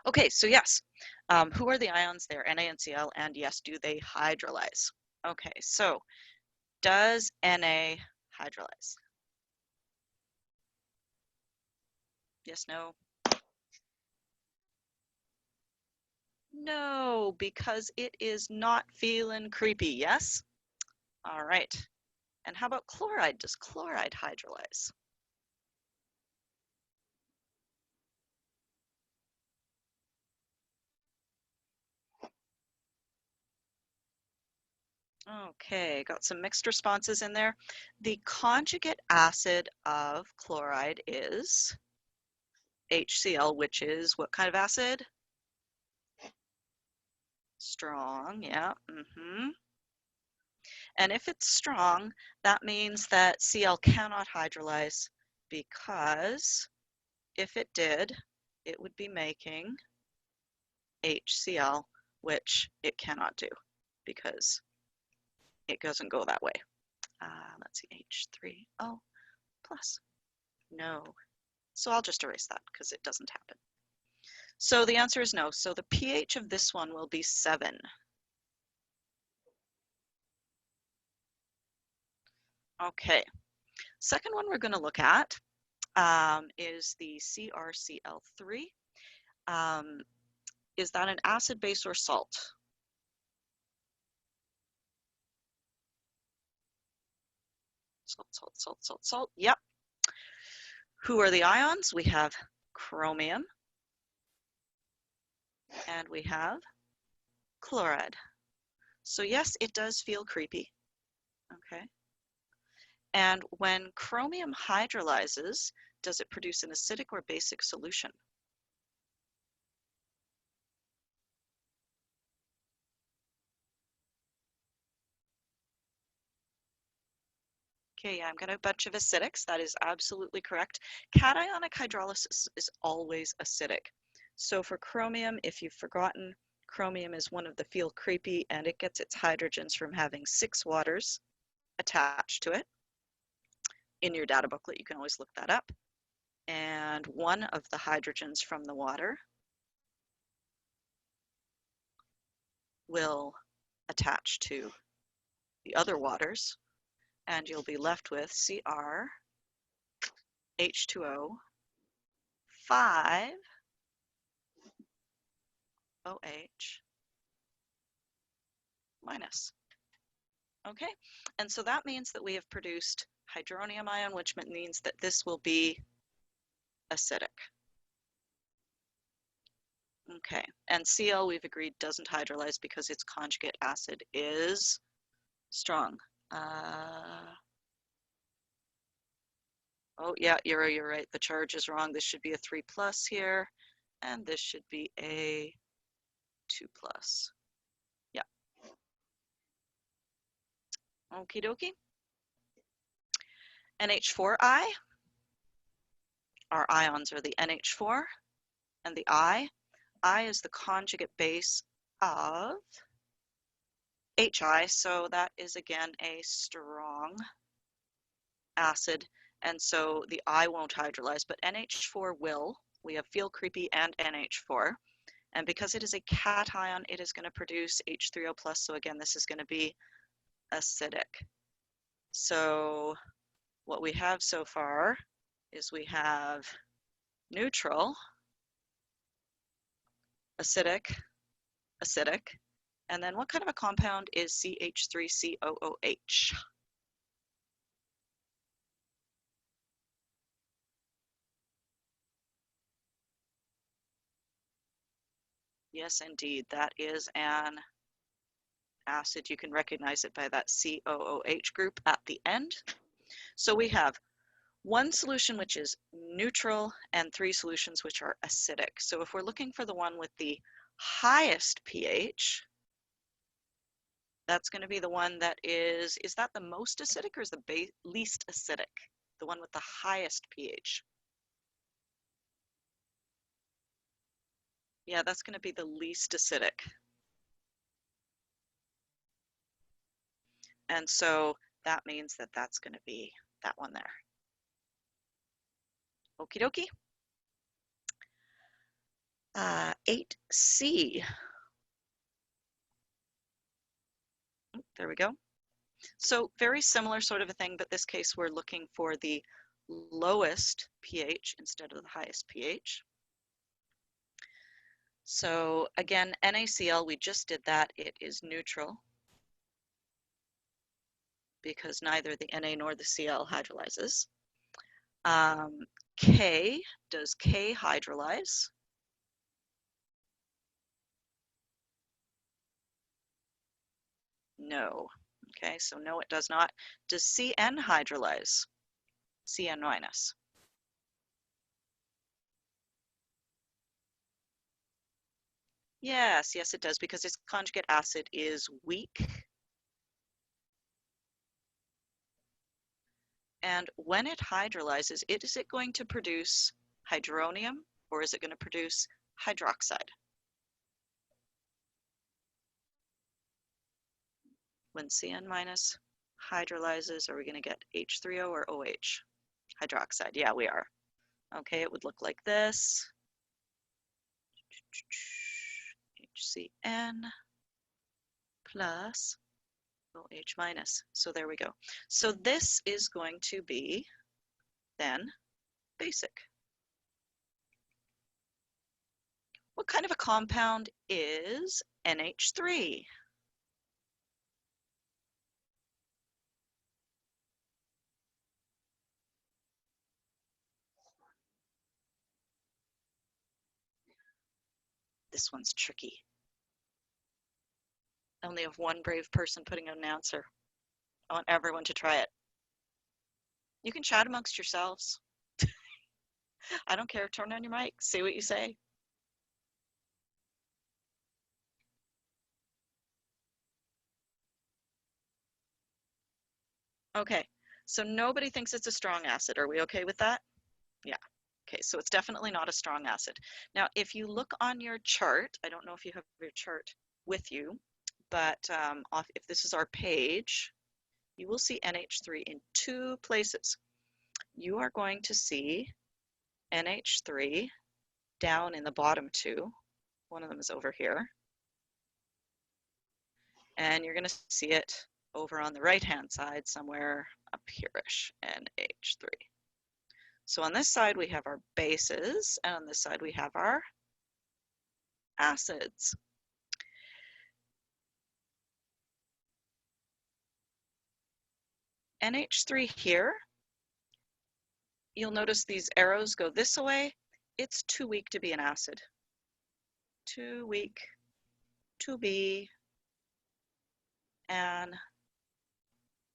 Okay, so yes, who are the ions there? Na and Cl, and yes, do they hydrolyze? Okay, so does Na hydrolyze? Yes, no? No, because it is not feeling creepy, yes? All right. And how about chloride? Does chloride hydrolyze? Okay, got some mixed responses in there. The conjugate acid of chloride is HCl, which is what kind of acid? Strong, yeah. And if it's strong, that means that Cl cannot hydrolyze because if it did, it would be making HCl, which it cannot do because it doesn't go that way. Let's see, H3O plus. No. So I'll just erase that because it doesn't happen. So the answer is no. So the pH of this one will be 7. Okay. Second one we're going to look at is the CrCl3. Is that an acid, base, or salt? Salt, salt, salt, salt, salt. Yep. Who are the ions? We have chromium and we have chloride. So yes, it does feel creepy. Okay. And when chromium hydrolyzes, does it produce an acidic or basic solution? Okay, yeah, I'm getting a bunch of acidics. That is absolutely correct. Cationic hydrolysis is always acidic. So for chromium, if you've forgotten, chromium is one of the feel creepy and it gets its hydrogens from having 6 waters attached to it. In your data booklet, you can always look that up. And one of the hydrogens from the water will attach to the other waters, and you'll be left with Cr, H2O, 5, OH, minus. Okay, and so that means that we have produced hydronium ion, which means that this will be acidic. Okay, and Cl we've agreed doesn't hydrolyze because its conjugate acid is strong. Oh yeah, you're right. The charge is wrong. This should be a 3 plus here, and this should be a 2 plus. Yeah. Okie dokie. NH4I. Our ions are the NH4 and the I. I is the conjugate base of HI, so that is again a strong acid, and so the I won't hydrolyze, but NH4 will. We have feel creepy and NH4, and because it is a cation, it is going to produce H3O plus, so again, this is going to be acidic. So what we have so far is we have neutral, acidic, acidic, and then what kind of a compound is CH3COOH? Yes, indeed, that is an acid. You can recognize it by that COOH group at the end. So we have one solution which is neutral and 3 solutions which are acidic. So if we're looking for the one with the highest pH, that's going to be the one that is that the most acidic or is the least acidic? The one with the highest pH. Yeah, that's going to be the least acidic. And so that means that that's going to be that one there. Okie dokie. 8C. There we go. So very similar sort of a thing, but this case we're looking for the lowest pH instead of the highest pH. So again, NaCl, we just did that. It is neutral because neither the Na nor the Cl hydrolyzes. K, does K hydrolyze? No. Okay, so no, it does not. Does Cn hydrolyze? Cn minus. Yes, yes, it does because its conjugate acid is weak. And when it hydrolyzes, is it going to produce hydronium or is it going to produce hydroxide? When Cn minus hydrolyzes, are we going to get H3O or OH? Hydroxide, yeah, we are. Okay, it would look like this. HCN plus OH minus. So there we go. So this is going to be then basic. What kind of a compound is NH3? This one's tricky. I only have one brave person putting out an answer. I want everyone to try it. You can chat amongst yourselves. I don't care. Turn on your mic. Say what you say. Okay, so nobody thinks it's a strong acid. Are we okay with that? Yeah. Okay, so it's definitely not a strong acid. Now, if you look on your chart, I don't know if you have your chart with you, but if this is our page, you will see NH3 in two places. You are going to see NH3 down in the bottom two. One of them is over here. And you're going to see it over on the right-hand side somewhere up here-ish, NH3. So on this side we have our bases, and on this side we have our acids. NH3 here, you'll notice these arrows go this way. It's too weak to be an acid. Too weak to be an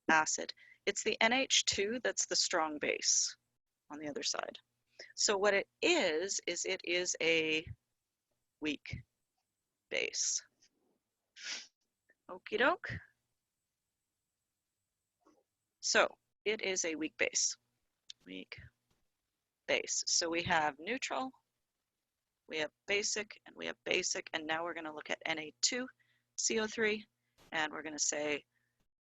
acid. It's the NH2 that's the strong base on the other side. So what it is it is a weak base. Okie doke. So it is a weak base. Weak base. So we have neutral, we have basic, and we have basic, and now we're going to look at Na2CO3, and we're going to say,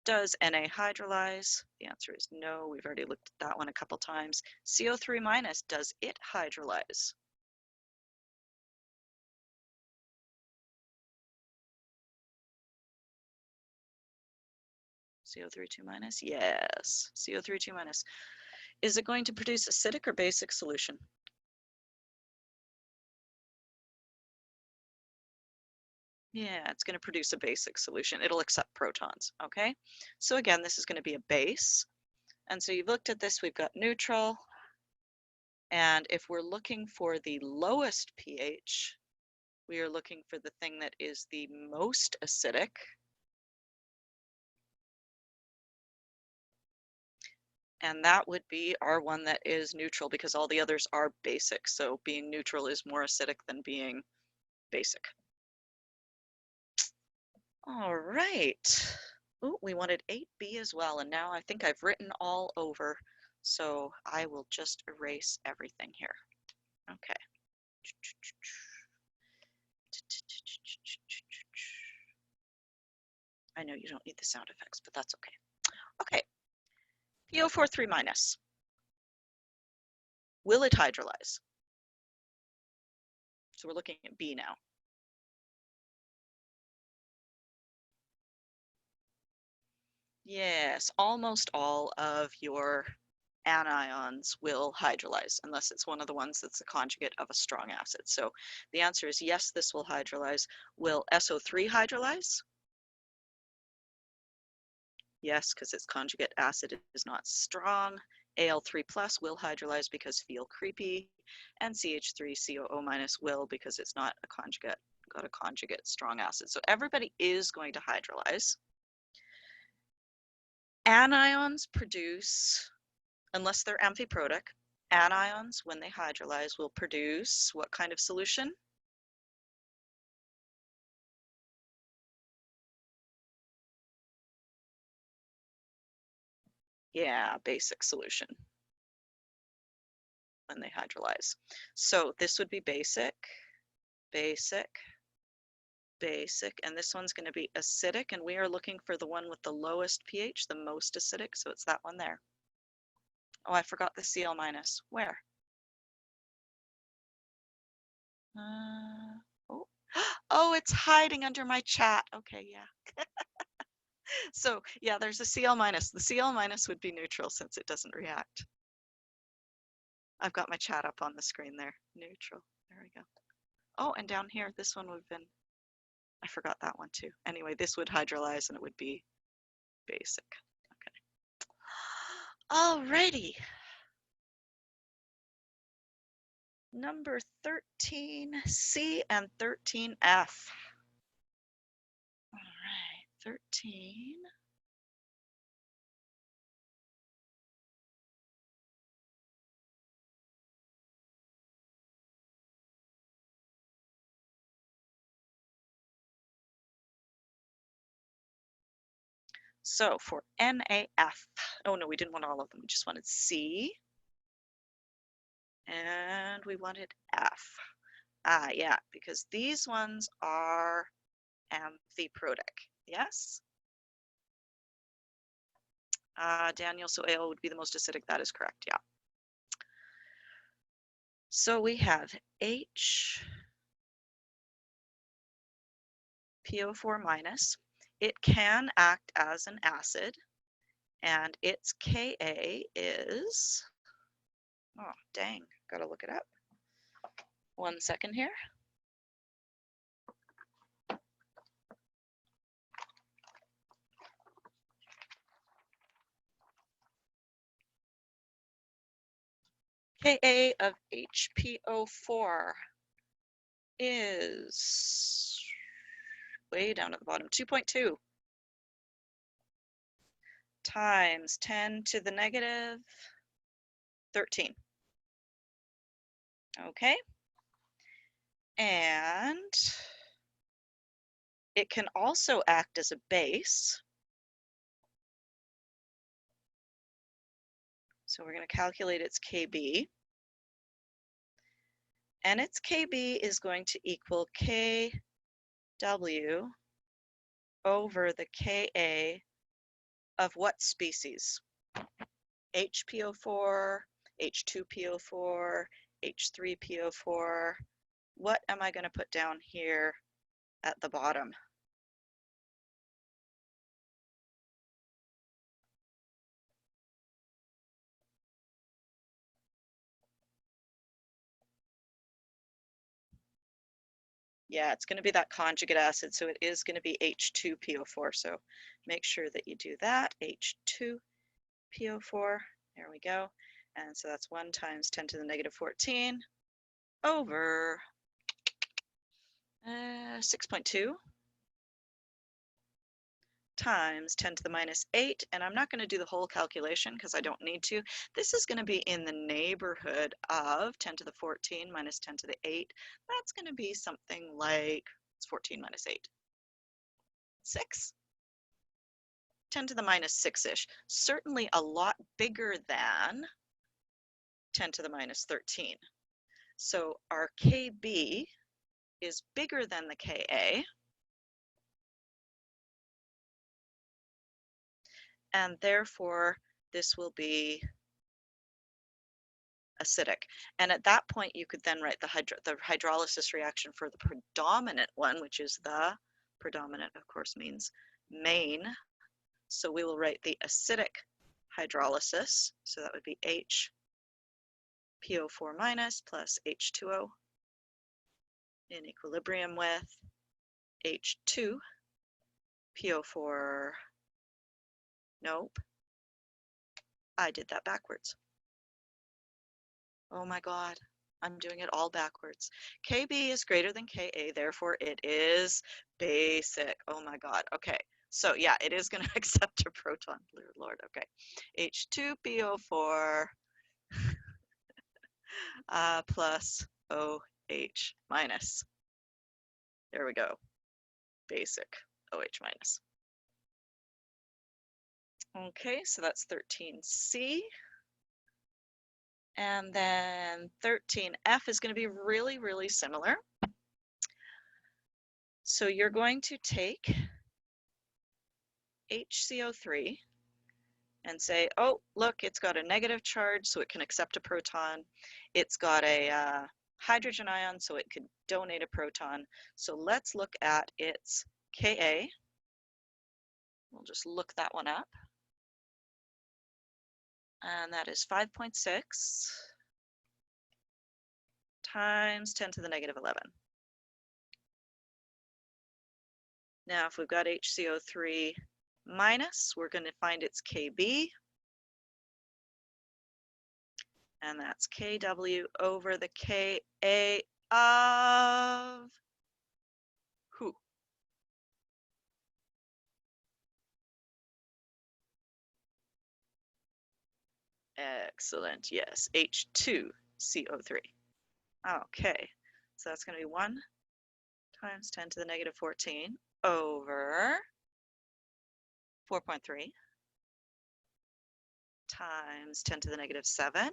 does Na hydrolyze? The answer is no. We've already looked at that one a couple times. CO3 minus, does it hydrolyze? CO3 minus, yes. CO3 minus. Is it going to produce acidic or basic solution? Yeah, it's going to produce a basic solution. It'll accept protons, okay? So again, this is going to be a base. And so you've looked at this, we've got neutral. And if we're looking for the lowest pH, we are looking for the thing that is the most acidic. And that would be our one that is neutral because all the others are basic. So being neutral is more acidic than being basic. All right. Ooh, we wanted 8B as well, and now I think I've written all over, so I will just erase everything here. Okay. I know you don't need the sound effects, but that's okay. Okay. PO43 minus. Will it hydrolyze? So we're looking at B now. Yes, almost all of your anions will hydrolyze, unless it's one of the ones that's the conjugate of a strong acid. So the answer is yes, this will hydrolyze. Will SO3 hydrolyze? Yes, because its conjugate acid is not strong. Al3 plus will hydrolyze because feel creepy, and CH3COO- will because it's not a conjugate, got a conjugate strong acid. So everybody is going to hydrolyze. Anions produce, unless they're amphiprotic, anions, when they hydrolyze, will produce what kind of solution? Yeah, basic solution when they hydrolyze. So this would be basic, basic, basic, and this one's going to be acidic, and we are looking for the one with the lowest pH, the most acidic, so it's that one there. Oh, I forgot the Cl minus. Where? Oh. Oh, it's hiding under my chat. Okay, yeah. So yeah, there's a Cl minus. The Cl minus would be neutral since it doesn't react. I've got my chat up on the screen there. Neutral. There we go. Oh, and down here, this one would have been, I forgot that one too. Anyway, this would hydrolyze and it would be basic. Okay. Alrighty. Number 13C and 13F. All right, 13. So for NAF, oh no, we didn't want all of them. We just wanted C. And we wanted F. Ah, yeah, because these ones are amphiprotic. Yes? Daniel, so AL would be the most acidic. That is correct, yeah. So we have HPO4 minus. It can act as an acid, and its Ka is, oh, dang, gotta look it up. 1 second here. Ka of HPO4 is way down at the bottom, 2.2 times 10 to the negative 13. Okay. And it can also act as a base. So we're going to calculate its Kb. And its Kb is going to equal Kw over the Ka of what species? HPO4, H2PO4, H3PO4. What am I going to put down here at the bottom? Yeah, it's going to be that conjugate acid, so it is going to be H2PO4. So make sure that you do that, H2PO4. There we go. And so that's 1 times 10 to the negative 14 over 6.2 times 10 to the minus 8. And I'm not going to do the whole calculation because I don't need to. This is going to be in the neighborhood of 10 to the 14 minus 10 to the 8. That's going to be something like, it's 14 minus 8. 6? 10 to the minus 6-ish. Certainly a lot bigger than 10 to the minus 13. So our Kb is bigger than the Ka. And therefore, this will be acidic. And at that point, you could then write the hydrolysis reaction for the predominant one, which is the predominant, of course, means main. So we will write the acidic hydrolysis. So that would be HPO4 minus plus H2O in equilibrium with H2PO4. Nope. I did that backwards. Oh my God, I'm doing it all backwards. Kb is greater than Ka, therefore it is basic. Oh my God. Okay, so yeah, it is going to accept a proton. Dear Lord. Okay, H2PO4 plus OH minus. There we go. Basic OH minus. Okay, so that's 13C. And then 13F is going to be really, really similar. So you're going to take HCO3 and say, oh, look, it's got a negative charge, so it can accept a proton. It's got a hydrogen ion, so it could donate a proton. So let's look at its Ka. We'll just look that one up. And that is 5.6 times 10 to the negative 11. Now, if we've got HCO3 minus, we're going to find its Kb. And that's Kw over the Ka of who? Excellent. Yes, H2CO3. Okay, so that's going to be 1 times 10 to the negative 14 over 4.3 times 10 to the negative 7.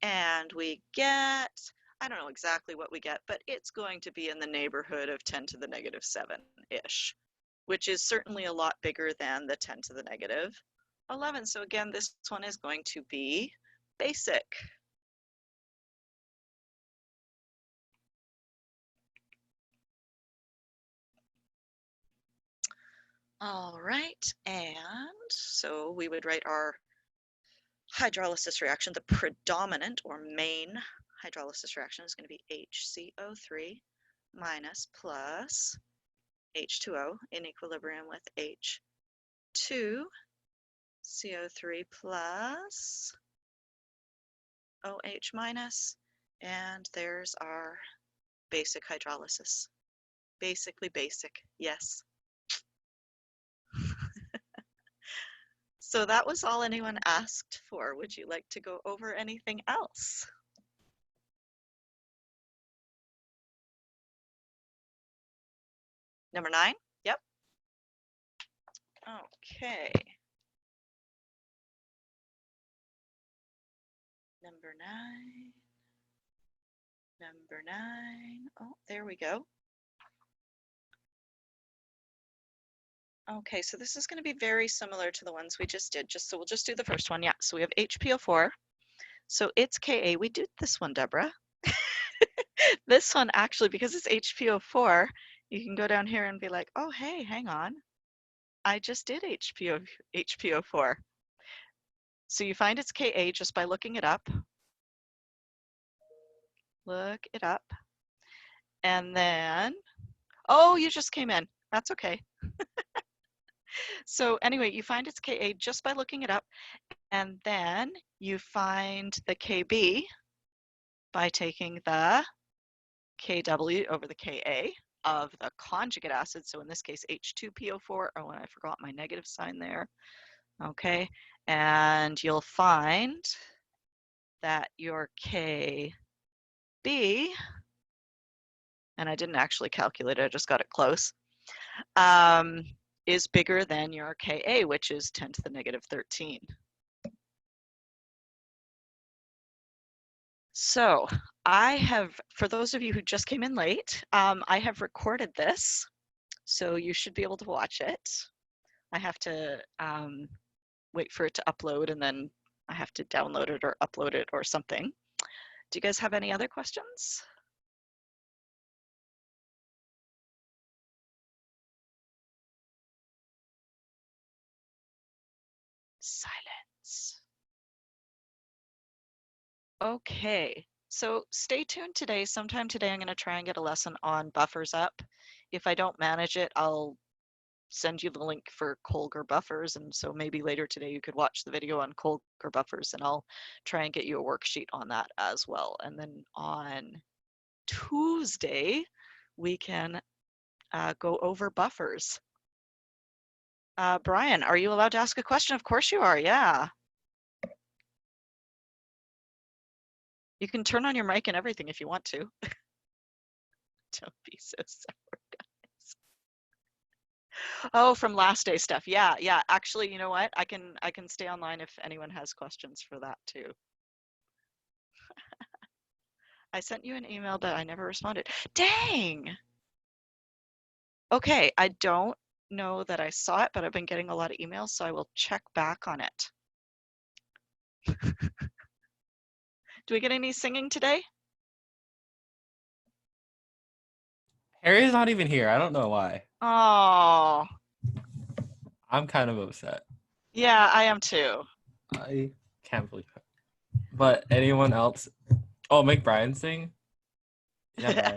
And we get, I don't know exactly what we get, but it's going to be in the neighborhood of 10 to the negative 7-ish, which is certainly a lot bigger than the 10 to the negative 11. So again, this one is going to be basic. All right, and so we would write our hydrolysis reaction. The predominant or main hydrolysis reaction is going to be HCO3 minus plus H2O in equilibrium with H2CO3 plus OH minus, and there's our basic hydrolysis. Basically basic, yes. So that was all anyone asked for. Would you like to go over anything else? Number 9? Yep. Okay. Number 9. Number 9. Oh, there we go. Okay, so this is going to be very similar to the ones we just did. So we'll just do the first one. Yeah, so we have HPO4. So it's Ka. We did this one, Deborah. This one, actually, because it's HPO4, you can go down here and be like, oh, hey, hang on. I just did HPO4. So you find it's Ka just by looking it up. Look it up. And then, oh, you just came in. That's okay. So anyway, you find its Ka just by looking it up, and then you find the Kb by taking the Kw over the Ka of the conjugate acid. So in this case, H2PO4. Oh, and I forgot my negative sign there. Okay, and you'll find that your Kb, and I didn't actually calculate it, I just got it close, is bigger than your Ka, which is 10 to the negative 13. So I have, for those of you who just came in late, I have recorded this, so you should be able to watch it. I have to wait for it to upload, and then I have to download it or upload it or something. Do you guys have any other questions? Silence. Okay, so stay tuned today. Sometime today, I'm going to try and get a lesson on buffers up. If I don't manage it, I'll send you the link for Colger buffers. And so maybe later today, you could watch the video on Colger buffers, and I'll try and get you a worksheet on that as well. And then on Tuesday, we can go over buffers. Brian, are you allowed to ask a question? Of course you are, yeah. You can turn on your mic and everything if you want to. Don't be so sour, guys. Oh, from last day stuff. Yeah, yeah. Actually, you know what? I can stay online if anyone has questions for that too. I sent you an email, but I never responded. Dang. Okay, I don't know that I saw it, but I've been getting a lot of emails, so I will check back on it. Do we get any singing today? Harry's not even here. I don't know why. Oh. I'm kind of upset. Yeah, I am too. I can't believe it. But anyone else? Oh, make Brian sing? Yeah, Brian.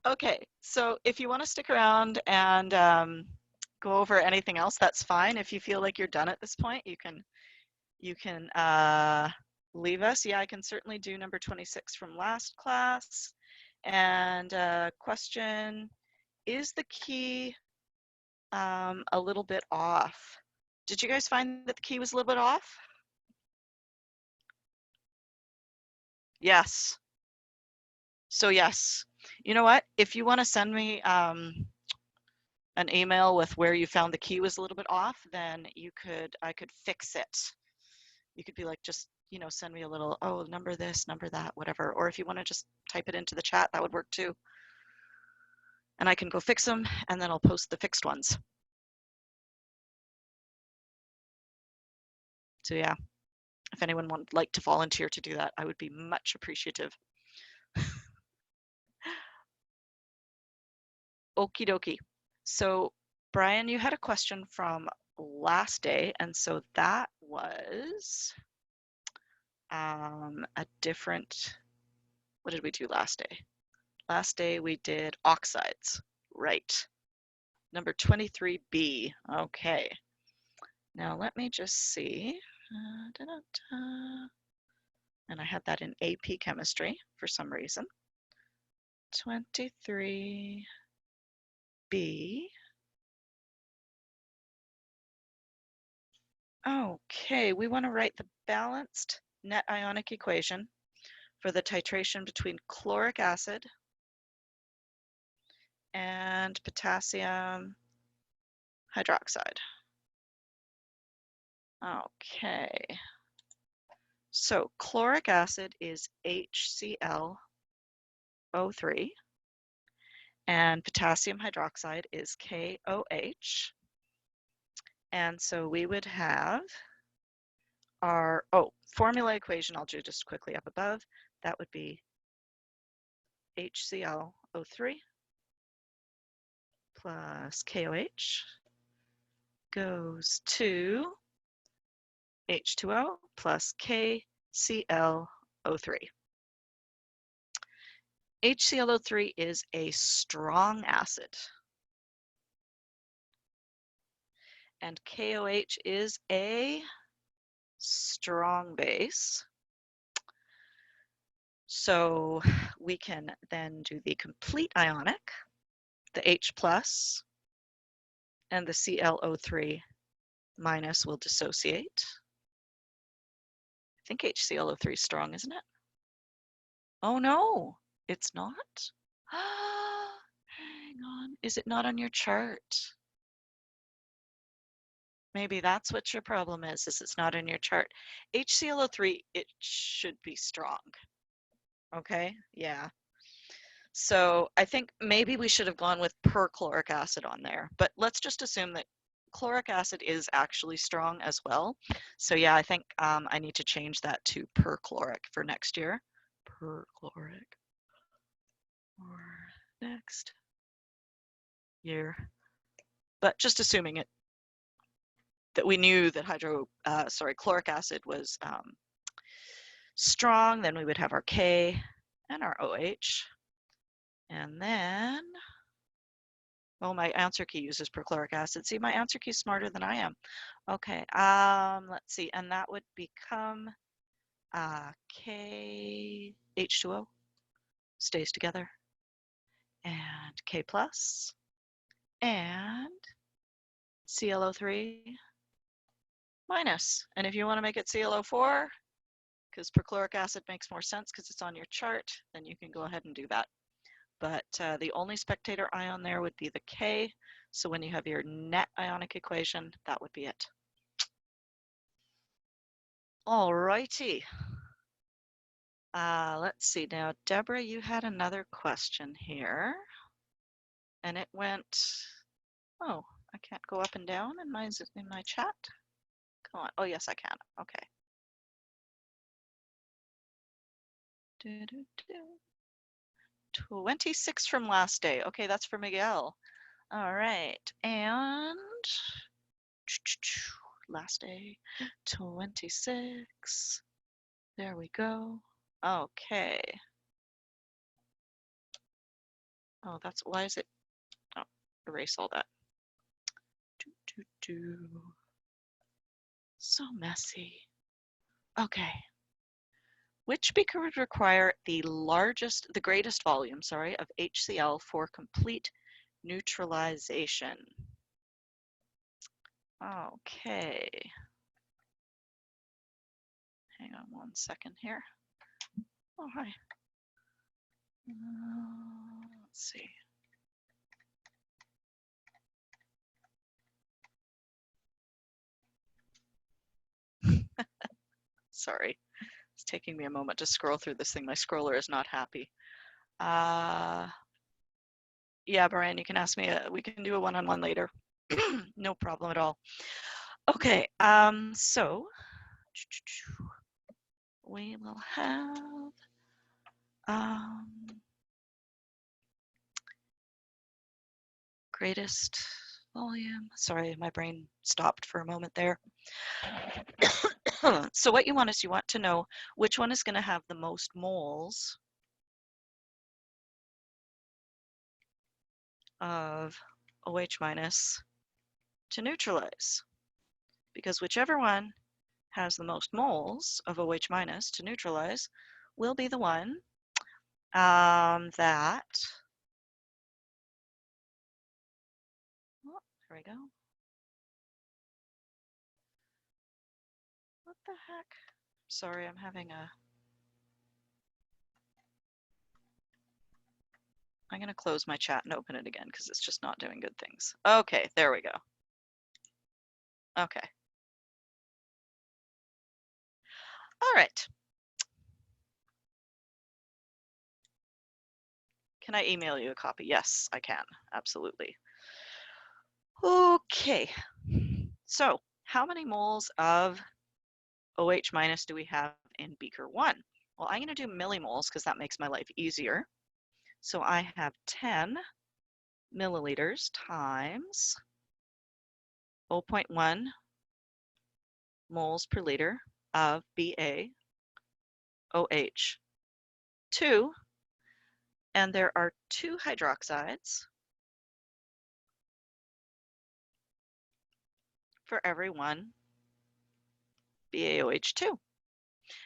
Okay, so if you want to stick around and go over anything else, that's fine. If you feel like you're done at this point, you can leave us. Yeah, I can certainly do number 26 from last class. And question, is the key a little bit off? Did you guys find that the key was a little bit off? Yes. So yes. You know what? If you want to send me an email with where you found the key was a little bit off, then I could fix it. You could be like, just, you know, send me a little, oh, number this, number that, whatever. Or if you want to just type it into the chat, that would work too. And I can go fix them, and then I'll post the fixed ones. So yeah, if anyone would like to volunteer to do that, I would be much appreciative. Okie dokie. So Brian, you had a question from last day, and so that was a different, what did we do last day? Last day we did oxides, right? Number 23B, okay. Now let me just see. And I had that in AP chemistry for some reason. 23B. Okay, we want to write the balanced net ionic equation for the titration between chloric acid and potassium hydroxide. Okay, so chloric acid is HClO3 and potassium hydroxide is KOH. And so we would have our, formula equation I'll do just quickly up above. That would be HClO3 plus KOH goes to H2O plus KClO3. HClO3 is a strong acid, and KOH is a strong base. So we can then do the complete ionic, the H plus and the ClO3 minus will dissociate. I think HClO3 is strong, isn't it? Oh no, it's not? Hang on, is it not on your chart? Maybe that's what your problem is it's not in your chart. HClO3, it should be strong. Okay, yeah. So I think maybe we should have gone with perchloric acid on there, but let's just assume that chloric acid is actually strong as well. So yeah, I think I need to change that to perchloric for next year. Perchloric for next year. But just assuming it that we knew that chloric acid was strong, then we would have our K and our OH. And then, oh, my answer key uses perchloric acid. See, my answer key is smarter than I am. Okay, let's see, and that would become K H2O stays together, and K plus, and ClO3 minus. And if you want to make it ClO4, because perchloric acid makes more sense because it's on your chart, then you can go ahead and do that. But the only spectator ion there would be the K. So when you have your net ionic equation, that would be it. All righty. Let's see now, Deborah, you had another question here. And it went, oh, I can't go up and down in my chat. Come on. Oh, yes, I can. Okay. 26 from last day. Okay, that's for Miguel. All right. And last day, 26. There we go. Okay. Oh, that's, why is it? Oh, erase all that. So messy. Okay. Which beaker would require the greatest volume, of HCl for complete neutralization? Okay. Hang on 1 second here. Oh, hi. Let's see. Sorry. It's taking me a moment to scroll through this thing. My scroller is not happy. Yeah, Brian, you can ask me. We can do a one-on-one later. No problem at all. Okay, so we will have greatest volume. Sorry, my brain stopped for a moment there. So what you want is you want to know which one is going to have the most moles of OH minus to neutralize. Because whichever one has the most moles of OH minus to neutralize will be the one that, oh, there we go. What the heck? Sorry, I'm having a, I'm going to close my chat and open it again because it's just not doing good things. Okay, there we go. Okay. All right. Can I email you a copy? Yes, I can. Absolutely. Okay. So how many moles of OH minus do we have in beaker 1? Well, I'm going to do millimoles because that makes my life easier. So I have 10 milliliters times 0.1 moles per liter of BaOH2, and there are 2 hydroxides for every 1 BaOH2.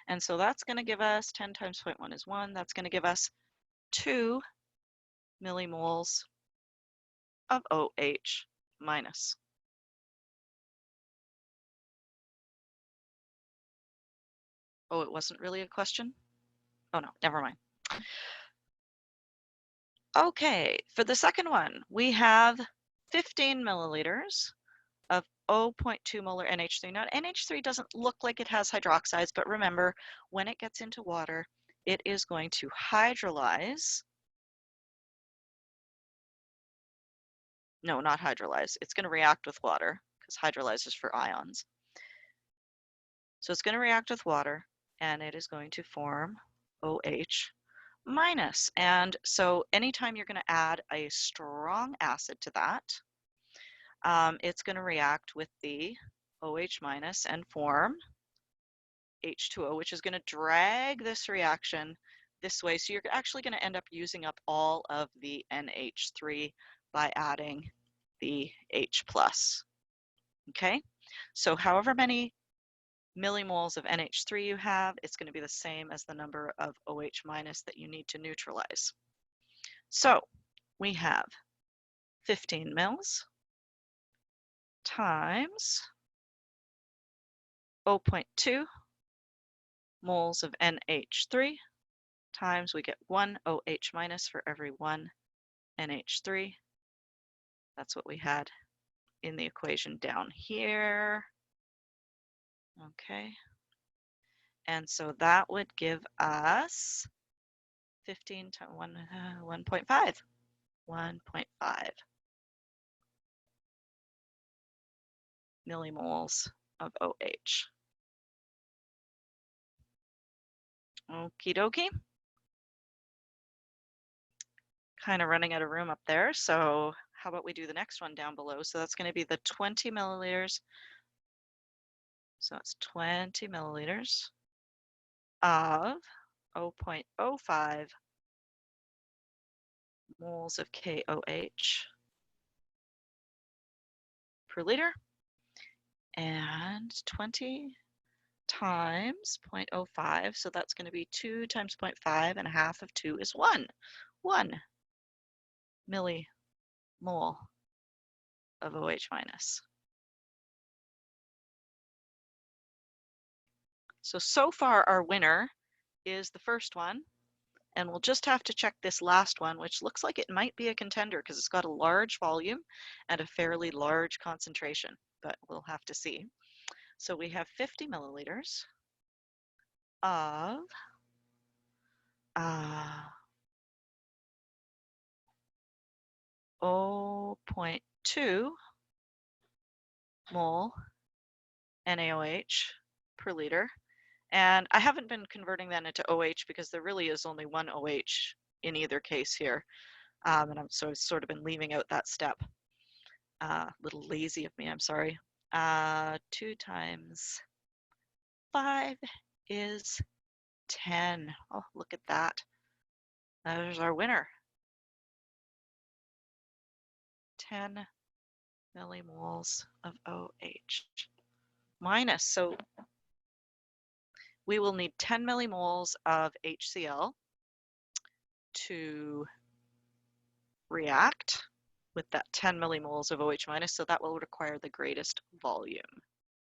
And so that's going to give us 10 times 0.1 is 1. That's going to give us 2 millimoles of OH minus. Oh, it wasn't really a question? Oh no, never mind. Okay, for the second one, we have 15 milliliters of 0.2 molar NH3. Now, NH3 doesn't look like it has hydroxides, but remember, when it gets into water, it is going to hydrolyze. No, not hydrolyze. It's going to react with water because hydrolysis for ions. So it's going to react with water, and it is going to form OH minus. And so anytime you're going to add a strong acid to that, it's going to react with the OH minus and form H2O, which is going to drag this reaction this way. So you're actually going to end up using up all of the NH3 by adding the H plus. Okay, so however many millimoles of NH3 you have, it's going to be the same as the number of OH minus that you need to neutralize. So we have 15 mils times 0.2 moles of NH3 times, we get 1 OH minus for every 1 NH3. That's what we had in the equation down here. Okay. And so that would give us 15 to 1.5. 1.5 millimoles of OH. Okie dokie. Kind of running out of room up there, so how about we do the next one down below? So that's going to be the 20 milliliters. So it's 20 milliliters of 0.05 moles of KOH per liter, and 20 times 0.05, so that's going to be 2 times 0.5, and a half of 2 is 1. 1 millimole of OH minus. So far our winner is the first one, and we'll just have to check this last one, which looks like it might be a contender because it's got a large volume and a fairly large concentration, but we'll have to see. So we have 50 milliliters of 0.2 mole NaOH per liter. And I haven't been converting that into OH because there really is only one OH in either case here. And I'm sort of been leaving out that step. A little lazy of me, I'm sorry. 2 times 5 is 10. Oh, look at that. There's our winner. 10 millimoles of OH minus. So we will need 10 millimoles of HCl to react with that 10 millimoles of OH minus, so that will require the greatest volume.